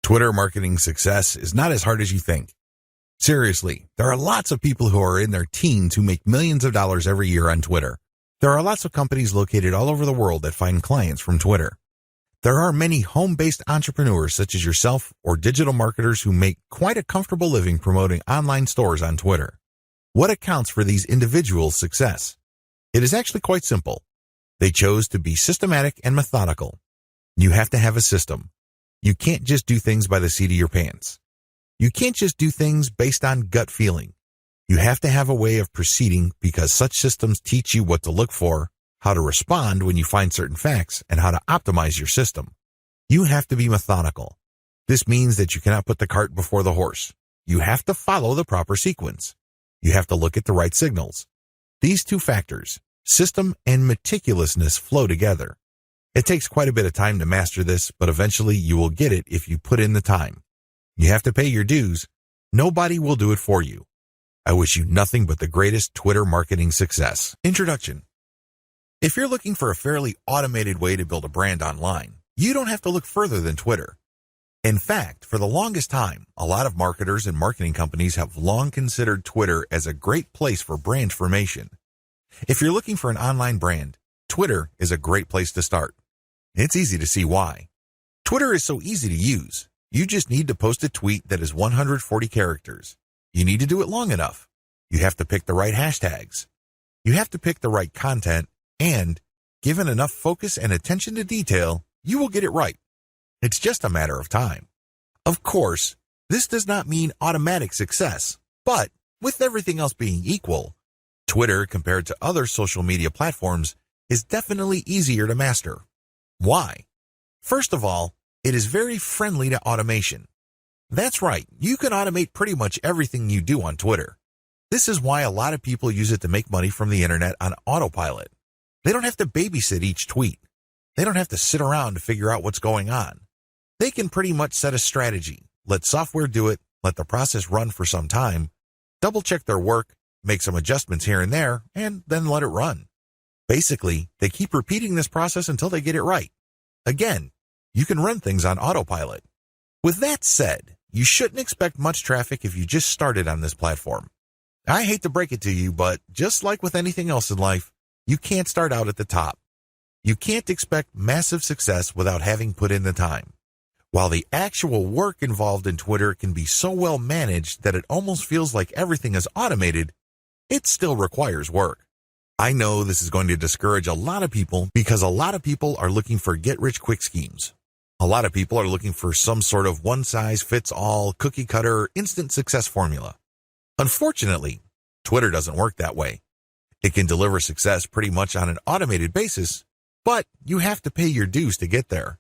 Twitter marketing success is not as hard as you think. Seriously, there are lots of people who are in their teens who make millions of dollars every year on Twitter. There are lots of companies located all over the world that find clients from Twitter. There are many home-based entrepreneurs such as yourself or digital marketers who make quite a comfortable living promoting online stores on Twitter. What accounts for these individuals' success? It is actually quite simple. They chose to be systematic and methodical. You have to have a system. You can't just do things by the seat of your pants. You can't just do things based on gut feeling. You have to have a way of proceeding because such systems teach you what to look for, how to respond when you find certain facts, and how to optimize your system. You have to be methodical. This means that you cannot put the cart before the horse. You have to follow the proper sequence. You have to look at the right signals. These two factors, system and meticulousness, flow together. It takes quite a bit of time to master this, but eventually you will get it if you put in the time. You have to pay your dues. Nobody will do it for you. I wish you nothing but the greatest Twitter marketing success. Introduction. If you're looking for a fairly automated way to build a brand online, you don't have to look further than Twitter. In fact, for the longest time, a lot of marketers and marketing companies have long considered Twitter as a great place for brand formation. If you're looking for an online brand, Twitter is a great place to start. It's easy to see why. Twitter is so easy to use. You just need to post a tweet that is 140 characters. You need to do it long enough. You have to pick the right hashtags. You have to pick the right content, and given enough focus and attention to detail, you will get it right. It's just a matter of time. Of course, this does not mean automatic success, but with everything else being equal, Twitter, compared to other social media platforms, is definitely easier to master. Why? First of all, it is very friendly to automation. That's right, you can automate pretty much everything you do on Twitter. This is why a lot of people use it to make money from the internet on autopilot. They don't have to babysit each tweet. They don't have to sit around to figure out what's going on. They can pretty much set a strategy, let software do it, let the process run for some time, double-check their work, make some adjustments here and there, and then let it run. Basically, they keep repeating this process until they get it right. Again, you can run things on autopilot. With that said, you shouldn't expect much traffic if you just started on this platform. I hate to break it to you, but just like with anything else in life, you can't start out at the top. You can't expect massive success without having put in the time. While the actual work involved in Twitter can be so well managed that it almost feels like everything is automated, it still requires work. I know this is going to discourage a lot of people because a lot of people are looking for get-rich-quick schemes. A lot of people are looking for some sort of one-size-fits-all, cookie-cutter, instant success formula. Unfortunately, Twitter doesn't work that way. It can deliver success pretty much on an automated basis, but you have to pay your dues to get there.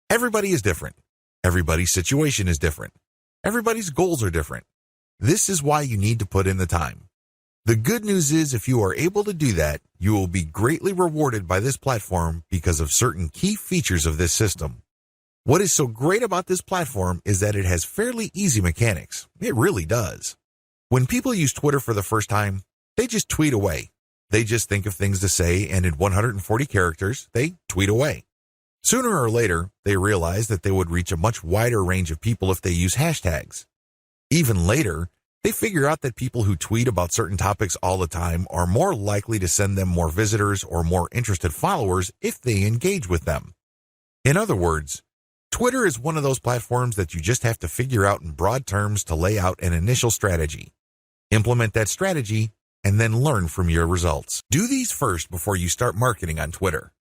Everybody is different. Everybody's situation is different. Everybody's goals are different. This is why you need to put in the time. The good news is if you are able to do that, you will be greatly rewarded by this platform because of certain key features of this system. What is so great about this platform is that it has fairly easy mechanics. It really does. When people use Twitter for the first time, they just tweet away. They just think of things to say, and in 140 characters, they tweet away. Sooner or later, they realize that they would reach a much wider range of people if they use hashtags. Even later, they figure out that people who tweet about certain topics all the time are more likely to send them more visitors or more interested followers if they engage with them. In other words, Twitter is one of those platforms that you just have to figure out in broad terms to lay out an initial strategy. Implement that strategy, and then learn from your results. Do these first before you start marketing on Twitter.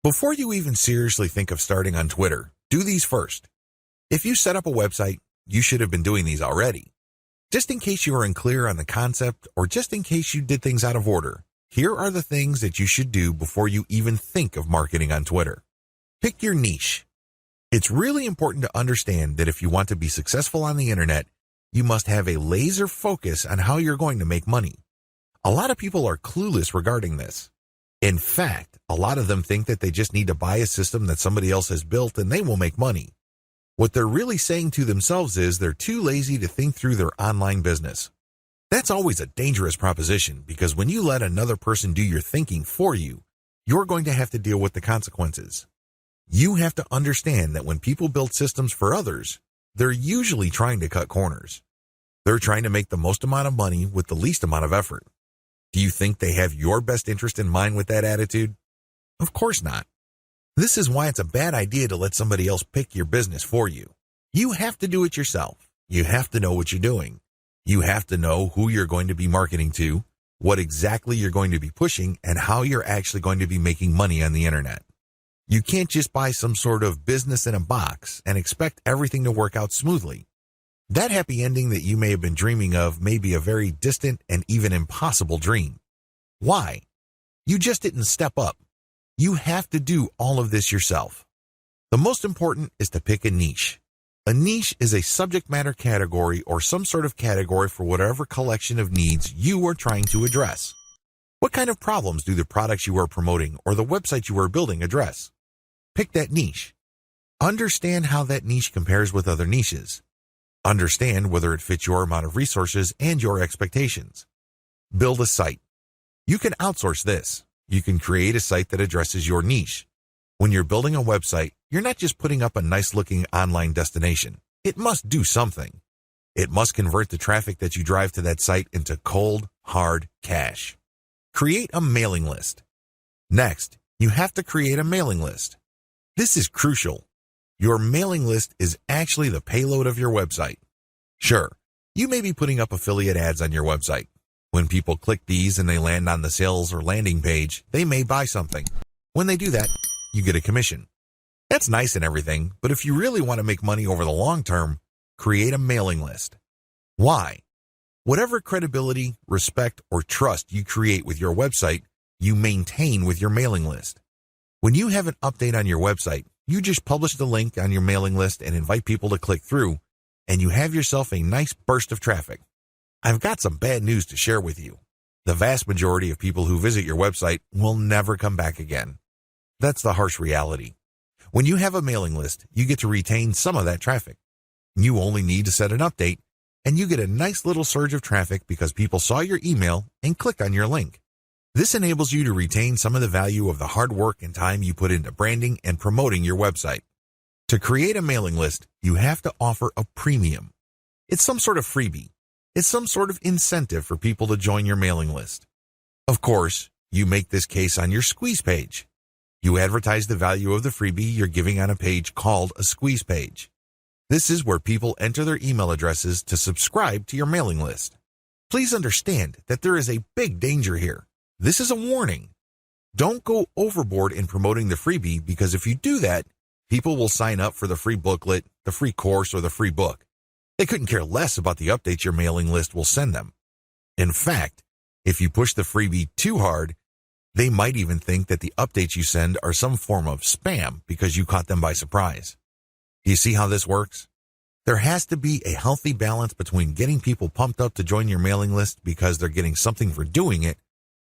Before you even seriously think of starting on Twitter, do these first. If you set up a website, you should have been doing these already. Just in case you are unclear on the concept or just in case you did things out of order, here are the things that you should do before you even think of marketing on Twitter. Pick your niche. It's really important to understand that if you want to be successful on the internet, you must have a laser focus on how you're going to make money. A lot of people are clueless regarding this. In fact, a lot of them think that they just need to buy a system that somebody else has built and they will make money. What they're really saying to themselves is they're too lazy to think through their online business. That's always a dangerous proposition because when you let another person do your thinking for you, you're going to have to deal with the consequences. You have to understand that when people build systems for others, they're usually trying to cut corners. They're trying to make the most amount of money with the least amount of effort. Do you think they have your best interest in mind with that attitude? Of course not. This is why it's a bad idea to let somebody else pick your business for you. You have to do it yourself. You have to know what you're doing. You have to know who you're going to be marketing to, what exactly you're going to be pushing, and how you're actually going to be making money on the internet. You can't just buy some sort of business in a box and expect everything to work out smoothly. That happy ending that you may have been dreaming of may be a very distant and even impossible dream. Why? You just didn't step up. You have to do all of this yourself. The most important is to pick a niche. A niche is a subject matter category or some sort of category for whatever collection of needs you are trying to address. What kind of problems do the products you are promoting or the website you are building address? Pick that niche. Understand how that niche compares with other niches. Understand whether it fits your amount of resources and your expectations. Build a site. You can outsource this. You can create a site that addresses your niche. When you're building a website, you're not just putting up a nice-looking online destination. It must do something. It must convert the traffic that you drive to that site into cold, hard cash. Create a mailing list. Next, you have to create a mailing list. This is crucial. Your mailing list is actually the payload of your website. Sure, you may be putting up affiliate ads on your website. When people click these and they land on the sales or landing page, they may buy something. When they do that, you get a commission. That's nice and everything, but if you really want to make money over the long term, create a mailing list. Why? Whatever credibility, respect, or trust you create with your website, you maintain with your mailing list. When you have an update on your website, you just publish the link on your mailing list and invite people to click through, and you have yourself a nice burst of traffic. I've got some bad news to share with you. The vast majority of people who visit your website will never come back again. That's the harsh reality. When you have a mailing list, you get to retain some of that traffic. You only need to set an update, and you get a nice little surge of traffic because people saw your email and clicked on your link. This enables you to retain some of the value of the hard work and time you put into branding and promoting your website. To create a mailing list, you have to offer a premium. It's some sort of freebie. It's some sort of incentive for people to join your mailing list. Of course, you make this case on your squeeze page. You advertise the value of the freebie you're giving on a page called a squeeze page. This is where people enter their email addresses to subscribe to your mailing list. Please understand that there is a big danger here. This is a warning. Don't go overboard in promoting the freebie because if you do that, people will sign up for the free booklet, the free course, or the free book. They couldn't care less about the updates your mailing list will send them. In fact, if you push the freebie too hard, they might even think that the updates you send are some form of spam because you caught them by surprise. Do you see how this works? There has to be a healthy balance between getting people pumped up to join your mailing list because they're getting something for doing it,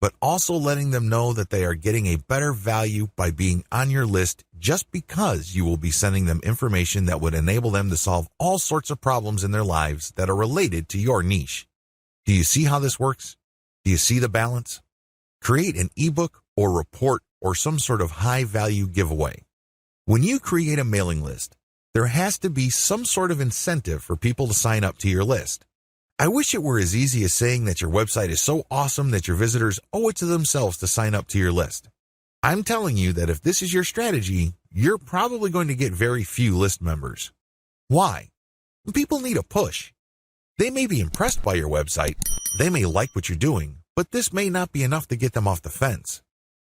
but also letting them know that they are getting a better value by being on your list just because you will be sending them information that would enable them to solve all sorts of problems in their lives that are related to your niche. Do you see how this works? Do you see the balance? Create an ebook or report or some sort of high-value giveaway. When you create a mailing list, there has to be some sort of incentive for people to sign up to your list. I wish it were as easy as saying that your website is so awesome that your visitors owe it to themselves to sign up to your list. I'm telling you that if this is your strategy, you're probably going to get very few list members. Why? People need a push. They may be impressed by your website, they may like what you're doing, but this may not be enough to get them off the fence.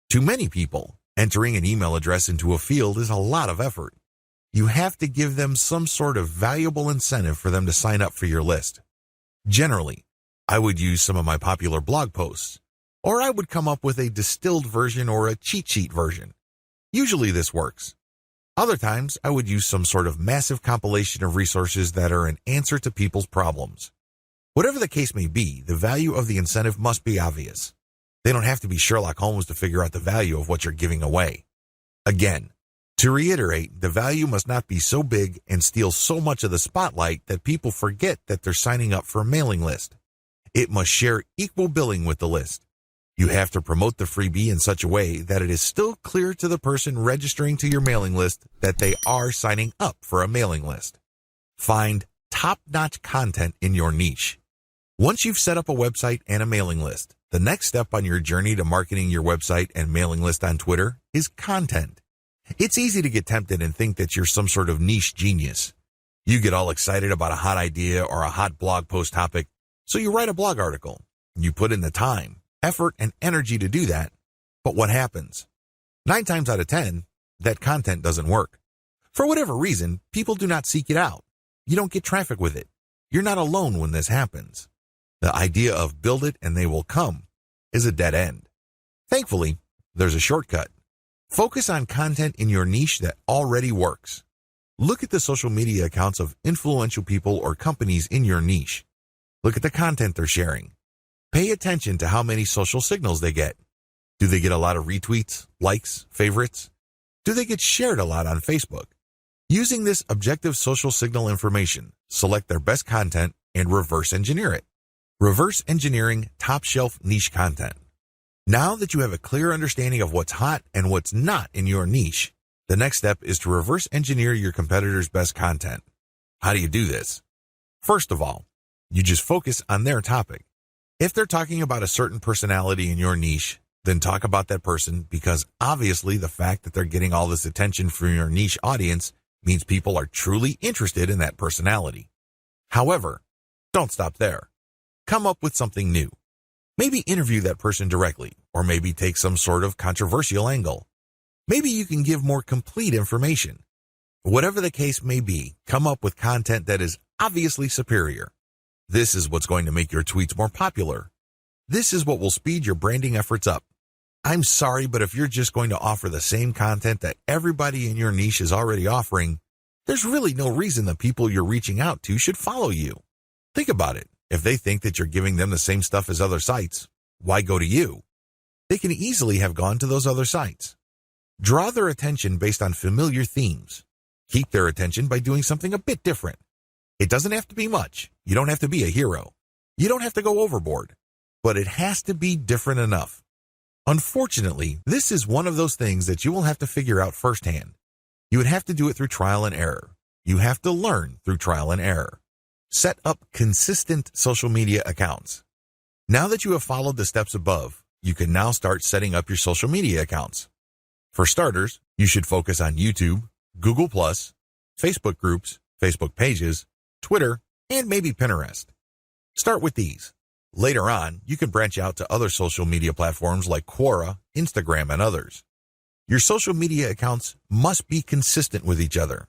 To many people, entering an email address into a field is a lot of effort. You have to give them some sort of valuable incentive for them to sign up for your list. Generally, I would use some of my popular blog posts, or I would come up with a distilled version or a cheat sheet version. Usually this works. Other times, I would use some sort of massive compilation of resources that are an answer to people's problems. Whatever the case may be, the value of the incentive must be obvious. They don't have to be Sherlock Holmes to figure out the value of what you're giving away. Again, to reiterate, the value must not be so big and steal so much of the spotlight that people forget that they're signing up for a mailing list. It must share equal billing with the list. You have to promote the freebie in such a way that it is still clear to the person registering to your mailing list that they are signing up for a mailing list. Find top-notch content in your niche. Once you've set up a website and a mailing list, the next step on your journey to marketing your website and mailing list on Twitter is content. It's easy to get tempted and think that you're some sort of niche genius. You get all excited about a hot idea or a hot blog post topic, so you write a blog article. You put in the time, effort, and energy to do that, but what happens? 9 times out of 10, that content doesn't work. For whatever reason, people do not seek it out. You don't get traffic with it. You're not alone when this happens. The idea of build it and they will come is a dead end. Thankfully, there's a shortcut. Focus on content in your niche that already works. Look at the social media accounts of influential people or companies in your niche. Look at the content they're sharing. Pay attention to how many social signals they get. Do they get a lot of retweets, likes, favorites? Do they get shared a lot on Facebook? Using this objective social signal information, select their best content and reverse engineer it. Reverse engineering top-shelf niche content. Now that you have a clear understanding of what's hot and what's not in your niche, the next step is to reverse engineer your competitors' best content. How do you do this? First of all, you just focus on their topic. If they're talking about a certain personality in your niche, then talk about that person, because obviously the fact that they're getting all this attention from your niche audience means people are truly interested in that personality. However, don't stop there. Come up with something new. Maybe interview that person directly, or maybe take some sort of controversial angle. Maybe you can give more complete information. Whatever the case may be, come up with content that is obviously superior. This is what's going to make your tweets more popular. This is what will speed your branding efforts up. I'm sorry, but if you're just going to offer the same content that everybody in your niche is already offering, there's really no reason the people you're reaching out to should follow you. Think about it. If they think that you're giving them the same stuff as other sites, why go to you? They can easily have gone to those other sites. Draw their attention based on familiar themes. Keep their attention by doing something a bit different. It doesn't have to be much. You don't have to be a hero. You don't have to go overboard. But it has to be different enough. Unfortunately, this is one of those things that you will have to figure out firsthand. You would have to do it through trial and error. You have to learn through trial and error. Set up consistent social media accounts. Now that you have followed the steps above, you can now start setting up your social media accounts. For starters, you should focus on YouTube, Google+, Facebook groups, Facebook pages, Twitter, and maybe Pinterest. Start with these. Later on, you can branch out to other social media platforms like Quora, Instagram, and others. Your social media accounts must be consistent with each other.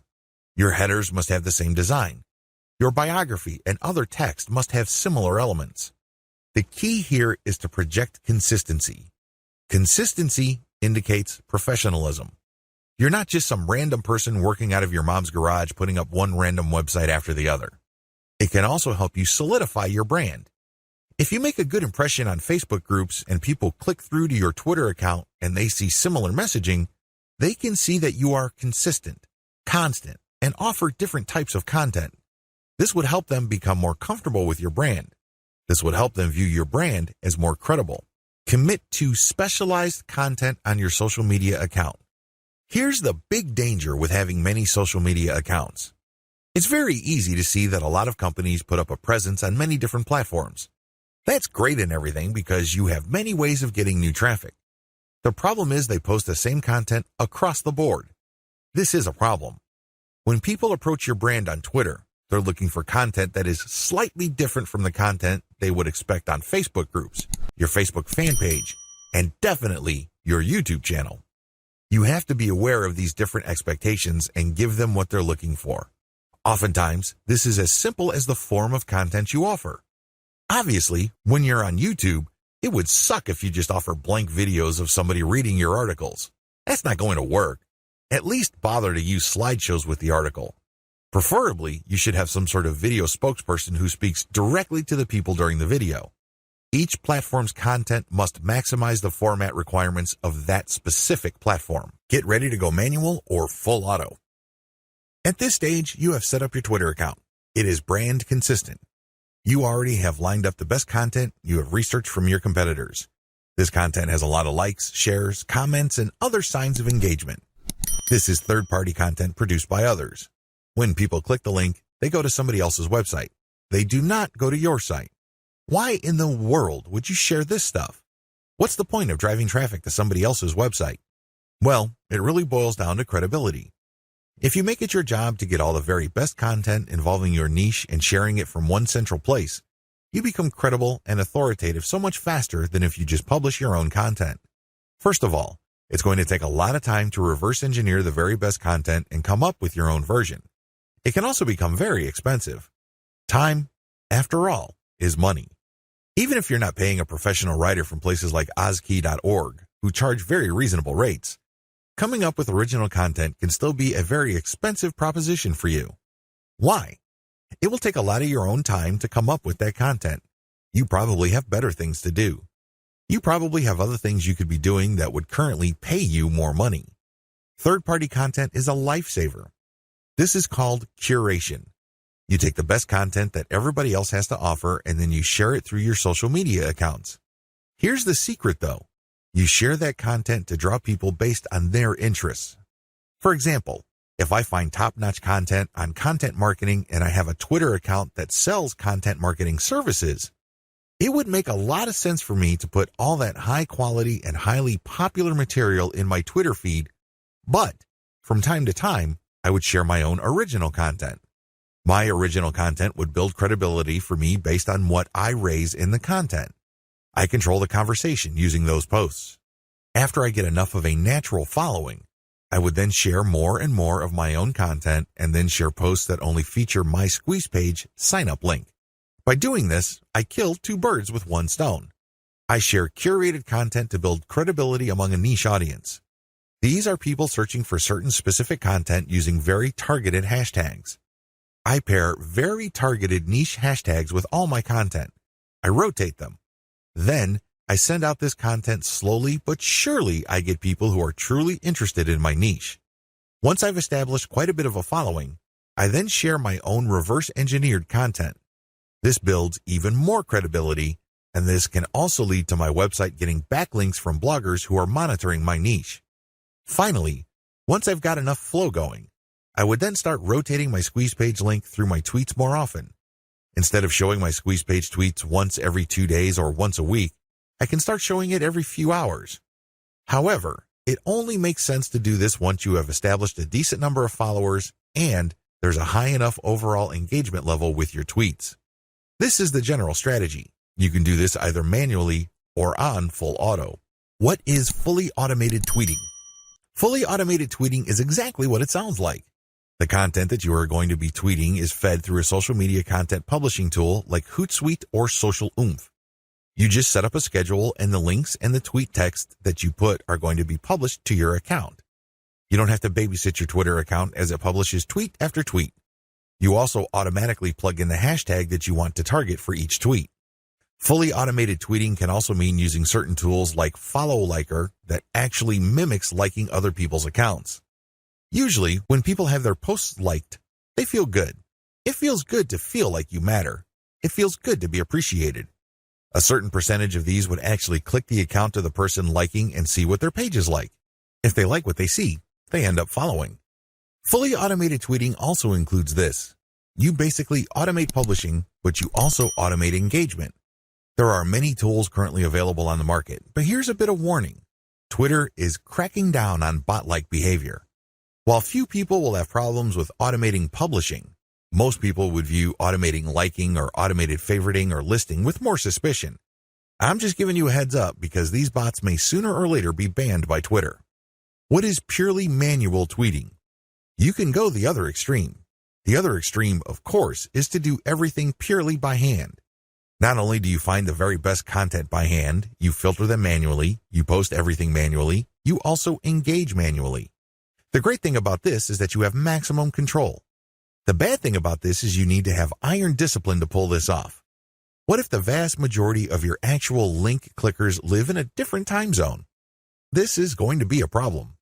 Your headers must have the same design. Your biography and other text must have similar elements. The key here is to project consistency. Consistency indicates professionalism. You're not just some random person working out of your mom's garage putting up one random website after the other. It can also help you solidify your brand. If you make a good impression on Facebook groups and people click through to your Twitter account and they see similar messaging, they can see that you are consistent, constant, and offer different types of content. This would help them become more comfortable with your brand. This would help them view your brand as more credible. Commit to specialized content on your social media account. Here's the big danger with having many social media accounts. It's very easy to see that a lot of companies put up a presence on many different platforms. That's great and everything because you have many ways of getting new traffic. The problem is they post the same content across the board. This is a problem. When people approach your brand on Twitter, they're looking for content that is slightly different from the content they would expect on Facebook groups, your Facebook fan page, and definitely your YouTube channel. You have to be aware of these different expectations and give them what they're looking for. Oftentimes, this is as simple as the form of content you offer. Obviously, when you're on YouTube, it would suck if you just offer blank videos of somebody reading your articles. That's not going to work. At least bother to use slideshows with the article. Preferably, you should have some sort of video spokesperson who speaks directly to the people during the video. Each platform's content must maximize the format requirements of that specific platform. Get ready to go manual or full auto. At this stage, you have set up your Twitter account. It is brand consistent. You already have lined up the best content you have researched from your competitors. This content has a lot of likes, shares, comments, and other signs of engagement. This is third-party content produced by others. When people click the link, they go to somebody else's website. They do not go to your site. Why in the world would you share this stuff? What's the point of driving traffic to somebody else's website? Well, it really boils down to credibility. If you make it your job to get all the very best content involving your niche and sharing it from one central place, you become credible and authoritative so much faster than if you just publish your own content. First of all, it's going to take a lot of time to reverse engineer the very best content and come up with your own version. It can also become very expensive. Time, after all, is money. Even if you're not paying a professional writer from places like Ozkey.org, who charge very reasonable rates, coming up with original content can still be a very expensive proposition for you. Why? It will take a lot of your own time to come up with that content. You probably have better things to do. You probably have other things you could be doing that would currently pay you more money. Third-party content is a lifesaver. This is called curation. You take the best content that everybody else has to offer and then you share it through your social media accounts. Here's the secret though. You share that content to draw people based on their interests. For example, if I find top-notch content on content marketing and I have a Twitter account that sells content marketing services, it would make a lot of sense for me to put all that high-quality and highly popular material in my Twitter feed, but from time to time, I would share my own original content. My original content would build credibility for me based on what I raise in the content. I control the conversation using those posts. After I get enough of a natural following, I would then share more and more of my own content and then share posts that only feature my Squeeze Page sign-up link. By doing this, I kill two birds with one stone. I share curated content to build credibility among a niche audience. These are people searching for certain specific content using very targeted hashtags. I pair very targeted niche hashtags with all my content. I rotate them. Then, I send out this content slowly but surely. I get people who are truly interested in my niche. Once I've established quite a bit of a following, I then share my own reverse-engineered content. This builds even more credibility, and this can also lead to my website getting backlinks from bloggers who are monitoring my niche. Finally, once I've got enough flow going, I would then start rotating my Squeeze Page link through my tweets more often. Instead of showing my Squeeze Page tweets once every 2 days or once a week, I can start showing it every few hours. However, it only makes sense to do this once you have established a decent number of followers and there's a high enough overall engagement level with your tweets. This is the general strategy. You can do this either manually or on full auto. What is fully automated tweeting? Fully automated tweeting is exactly what it sounds like. The content that you are going to be tweeting is fed through a social media content publishing tool like Hootsuite or Social Oomph. You just set up a schedule and the links and the tweet text that you put are going to be published to your account. You don't have to babysit your Twitter account as it publishes tweet after tweet. You also automatically plug in the hashtag that you want to target for each tweet. Fully automated tweeting can also mean using certain tools like Follow Liker that actually mimics liking other people's accounts. Usually, when people have their posts liked, they feel good. It feels good to feel like you matter. It feels good to be appreciated. A certain percentage of these would actually click the account of the person liking and see what their page is like. If they like what they see, they end up following. Fully automated tweeting also includes this. You basically automate publishing, but you also automate engagement. There are many tools currently available on the market, but here's a bit of warning. Twitter is cracking down on bot-like behavior. While few people will have problems with automating publishing, most people would view automating liking or automated favoriting or listing with more suspicion. I'm just giving you a heads up because these bots may sooner or later be banned by Twitter. What is purely manual tweeting? You can go the other extreme. The other extreme, of course, is to do everything purely by hand. Not only do you find the very best content by hand, you filter them manually, you post everything manually, you also engage manually. The great thing about this is that you have maximum control. The bad thing about this is you need to have iron discipline to pull this off. What if the vast majority of your actual link clickers live in a different time zone? This is going to be a problem.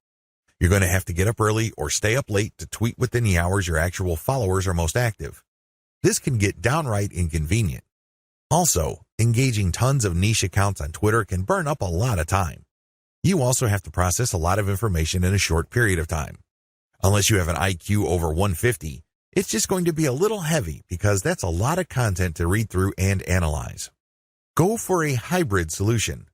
You're going to have to get up early or stay up late to tweet within the hours your actual followers are most active. This can get downright inconvenient. Also, engaging tons of niche accounts on Twitter can burn up a lot of time. You also have to process a lot of information in a short period of time. Unless you have an IQ over 150, It's just going to be a little heavy because that's a lot of content to read through and analyze. Go for a hybrid solution.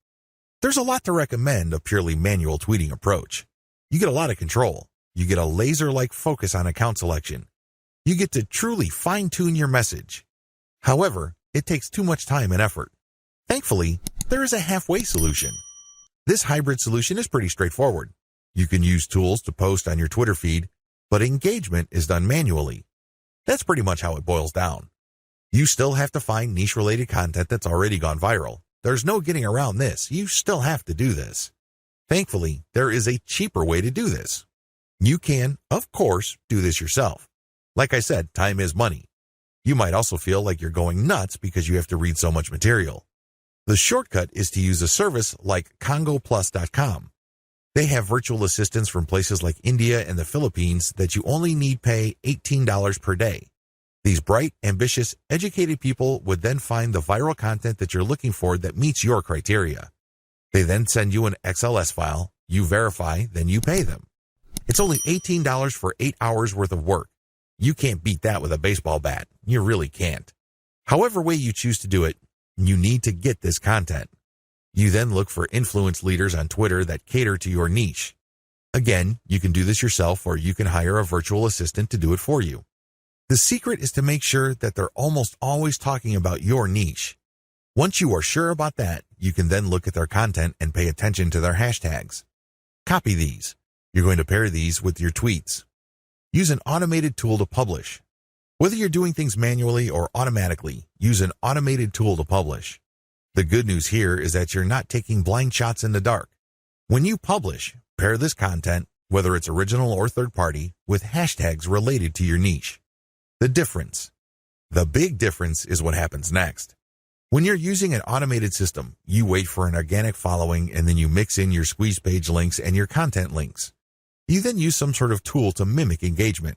There's a lot to recommend a purely manual tweeting approach. You get a lot of control. You get a laser-like focus on account selection. You get to truly fine-tune your message. However, it takes too much time and effort. Thankfully, there is a halfway solution. This hybrid solution is pretty straightforward. You can use tools to post on your Twitter feed, but engagement is done manually. That's pretty much how it boils down. You still have to find niche-related content that's already gone viral. There's no getting around this. You still have to do this. Thankfully, there is a cheaper way to do this. You can, of course, do this yourself. Like I said, time is money. You might also feel like you're going nuts because you have to read so much material. The shortcut is to use a service like congoplus.com. They have virtual assistants from places like India and the Philippines that you only need pay $18 per day. These bright, ambitious, educated people would then find the viral content that you're looking for that meets your criteria. They then send you an XLS file, you verify, then you pay them. It's only $18 for 8 hours worth of work. You can't beat that with a baseball bat. You really can't. However way you choose to do it, you need to get this content. You then look for influence leaders on Twitter that cater to your niche. Again, you can do this yourself or you can hire a virtual assistant to do it for you. The secret is to make sure that they're almost always talking about your niche. Once you are sure about that, you can then look at their content and pay attention to their hashtags. Copy these. You're going to pair these with your tweets. Use an automated tool to publish. Whether you're doing things manually or automatically, use an automated tool to publish. The good news here is that you're not taking blind shots in the dark. When you publish, pair this content, whether it's original or third-party, with hashtags related to your niche. The difference. The big difference is what happens next. When you're using an automated system, you wait for an organic following and then you mix in your squeeze page links and your content links. You then use some sort of tool to mimic engagement.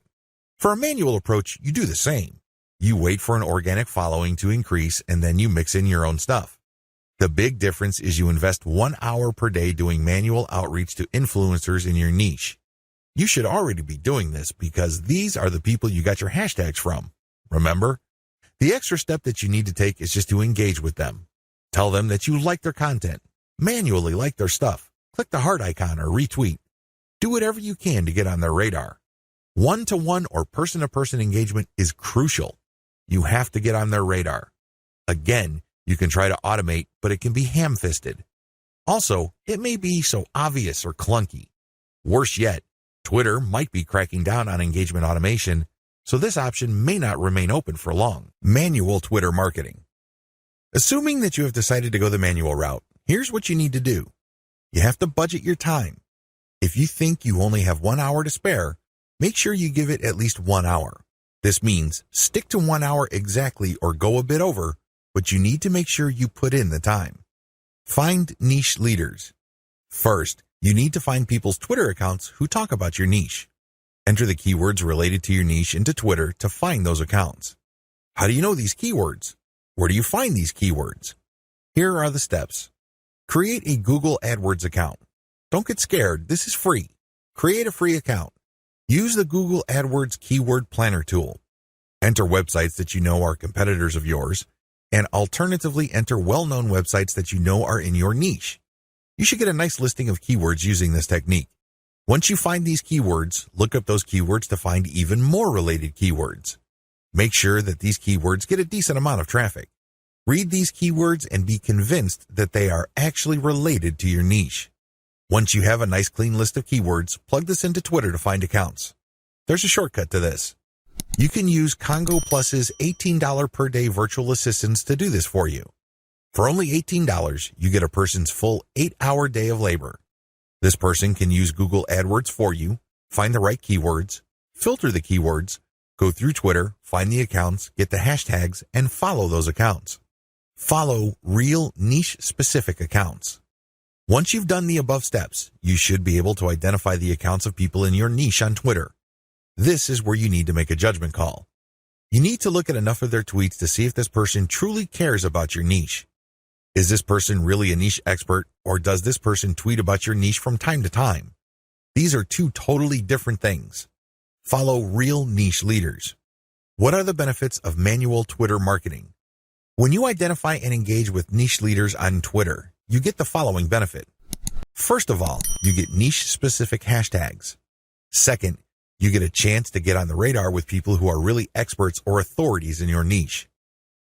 For a manual approach, you do the same. You wait for an organic following to increase and then you mix in your own stuff. The big difference is you invest 1 hour per day doing manual outreach to influencers in your niche. You should already be doing this because these are the people you got your hashtags from. Remember? The extra step that you need to take is just to engage with them. Tell them that you like their content. Manually like their stuff. Click the heart icon or retweet. Do whatever you can to get on their radar. One-to-one or person-to-person engagement is crucial. You have to get on their radar. Again, you can try to automate, but it can be ham-fisted. Also, it may be so obvious or clunky. Worse yet, Twitter might be cracking down on engagement automation, so this option may not remain open for long. Manual Twitter marketing. Assuming that you have decided to go the manual route, here's what you need to do. You have to budget your time. If you think you only have 1 hour to spare, make sure you give it at least 1 hour. This means stick to 1 hour exactly or go a bit over, but you need to make sure you put in the time. Find niche leaders. First, you need to find people's Twitter accounts who talk about your niche. Enter the keywords related to your niche into Twitter to find those accounts. How do you know these keywords? Where do you find these keywords? Here are the steps. Create a Google AdWords account. Don't get scared, this is free. Create a free account. Use the Google AdWords Keyword Planner tool. Enter websites that you know are competitors of yours, and alternatively enter well-known websites that you know are in your niche. You should get a nice listing of keywords using this technique. Once you find these keywords, look up those keywords to find even more related keywords. Make sure that these keywords get a decent amount of traffic. Read these keywords and be convinced that they are actually related to your niche. Once you have a nice clean list of keywords, plug this into Twitter to find accounts. There's a shortcut to this. You can use Congo Plus's $18 per day virtual assistants to do this for you. For only $18, you get a person's full 8-hour day of labor. This person can use Google AdWords for you, find the right keywords, filter the keywords, go through Twitter, find the accounts, get the hashtags, and follow those accounts. Follow real niche-specific accounts. Once you've done the above steps, you should be able to identify the accounts of people in your niche on Twitter. This is where you need to make a judgment call. You need to look at enough of their tweets to see if this person truly cares about your niche. Is this person really a niche expert, or does this person tweet about your niche from time to time? These are two totally different things. Follow real niche leaders. What are the benefits of manual Twitter marketing? When you identify and engage with niche leaders on Twitter, you get the following benefit. First of all, you get niche-specific hashtags. Second, you get a chance to get on the radar with people who are really experts or authorities in your niche.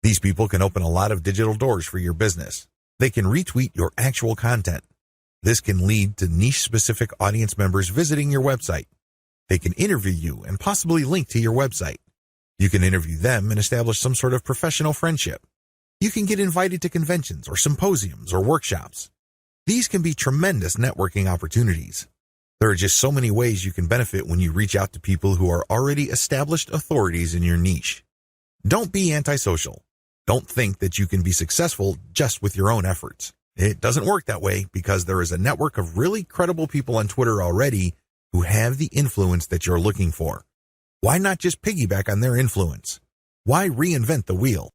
These people can open a lot of digital doors for your business. They can retweet your actual content. This can lead to niche-specific audience members visiting your website. They can interview you and possibly link to your website. You can interview them and establish some sort of professional friendship. You can get invited to conventions or symposiums or workshops. These can be tremendous networking opportunities. There are just so many ways you can benefit when you reach out to people who are already established authorities in your niche. Don't be antisocial. Don't think that you can be successful just with your own efforts. It doesn't work that way because there is a network of really credible people on Twitter already who have the influence that you're looking for. Why not just piggyback on their influence? Why reinvent the wheel?